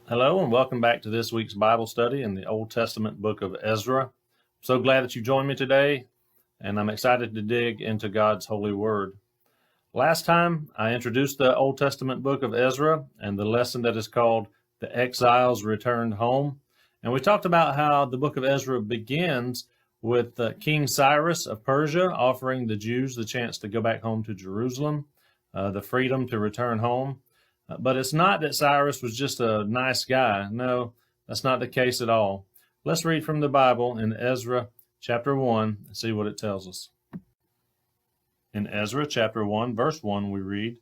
Hello and welcome back to this week's Bible study in the Old Testament book of Ezra. I'm so glad that you joined me today, and I'm excited to dig into God's holy word. Last time I introduced the Old Testament book of Ezra and the lesson that is called The Exiles Returned Home. And we talked about how the book of Ezra begins with King Cyrus of Persia offering the Jews the chance to go back home to Jerusalem, the freedom to return home. But it's not that Cyrus was just a nice guy. No, that's not the case at all. Let's read from the Bible in Ezra chapter 1 and see what it tells us. In Ezra chapter 1, verse 1, we read,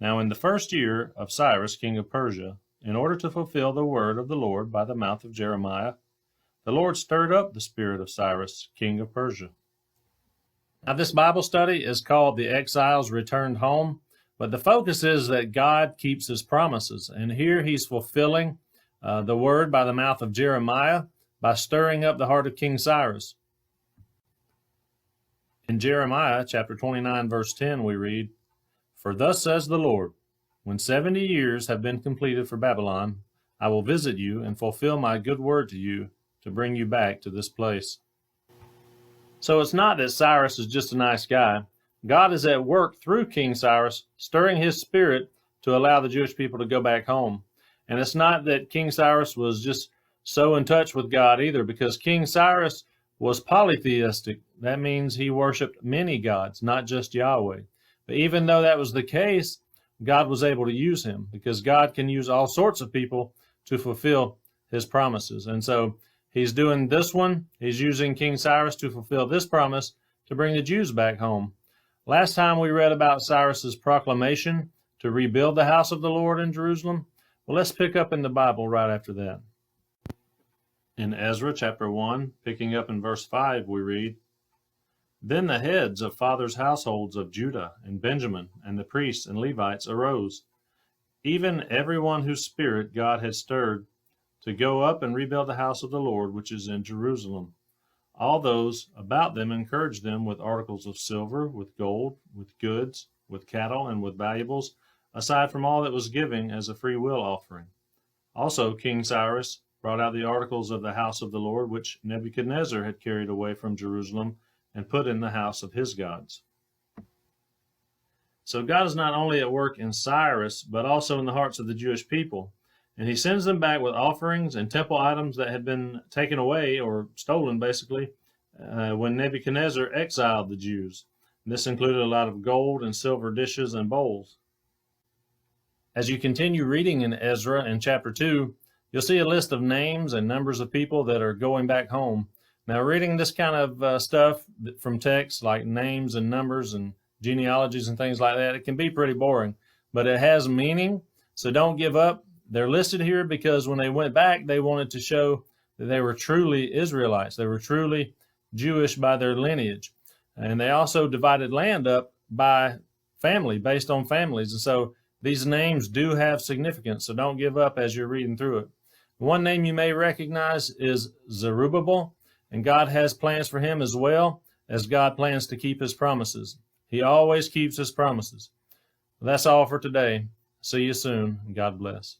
"Now in the first year of Cyrus, king of Persia, in order to fulfill the word of the Lord by the mouth of Jeremiah, the Lord stirred up the spirit of Cyrus, king of Persia." Now this Bible study is called The Exiles Returned Home. But the focus is that God keeps his promises. And here he's fulfilling the word by the mouth of Jeremiah by stirring up the heart of King Cyrus. In Jeremiah chapter 29, verse 10, we read, "For thus says the Lord, when 70 years have been completed for Babylon, I will visit you and fulfill my good word to you to bring you back to this place." So it's not that Cyrus is just a nice guy. God is at work through King Cyrus, stirring his spirit to allow the Jewish people to go back home. And it's not that King Cyrus was just so in touch with God either, because King Cyrus was polytheistic. That means he worshiped many gods, not just Yahweh. But even though that was the case, God was able to use him, because God can use all sorts of people to fulfill his promises. And so he's doing this one. He's using King Cyrus to fulfill this promise to bring the Jews back home. Last time we read about Cyrus's proclamation to rebuild the house of the Lord in Jerusalem. Well, let's pick up in the Bible right after that. In Ezra chapter 1, picking up in verse 5, we read, "Then the heads of fathers' households of Judah and Benjamin and the priests and Levites arose, even everyone whose spirit God had stirred, to go up and rebuild the house of the Lord which is in Jerusalem. All those about them encouraged them with articles of silver, with gold, with goods, with cattle, and with valuables, aside from all that was given as a free will offering. Also King Cyrus brought out the articles of the house of the Lord, which Nebuchadnezzar had carried away from Jerusalem and put in the house of his gods." So God is not only at work in Cyrus, but also in the hearts of the Jewish people. And he sends them back with offerings and temple items that had been taken away or stolen, basically, when Nebuchadnezzar exiled the Jews. This included a lot of gold and silver dishes and bowls. As you continue reading in Ezra in chapter 2, you'll see a list of names and numbers of people that are going back home. Now, reading this kind of stuff from text, like names and numbers and genealogies and things like that, it can be pretty boring, but it has meaning, so don't give up. They're listed here because when they went back, they wanted to show that they were truly Israelites. They were truly Jewish by their lineage. And they also divided land up by family, based on families. And so these names do have significance, so don't give up as you're reading through it. One name you may recognize is Zerubbabel, and God has plans for him as well, as God plans to keep his promises. He always keeps his promises. That's all for today. See you soon, and God bless.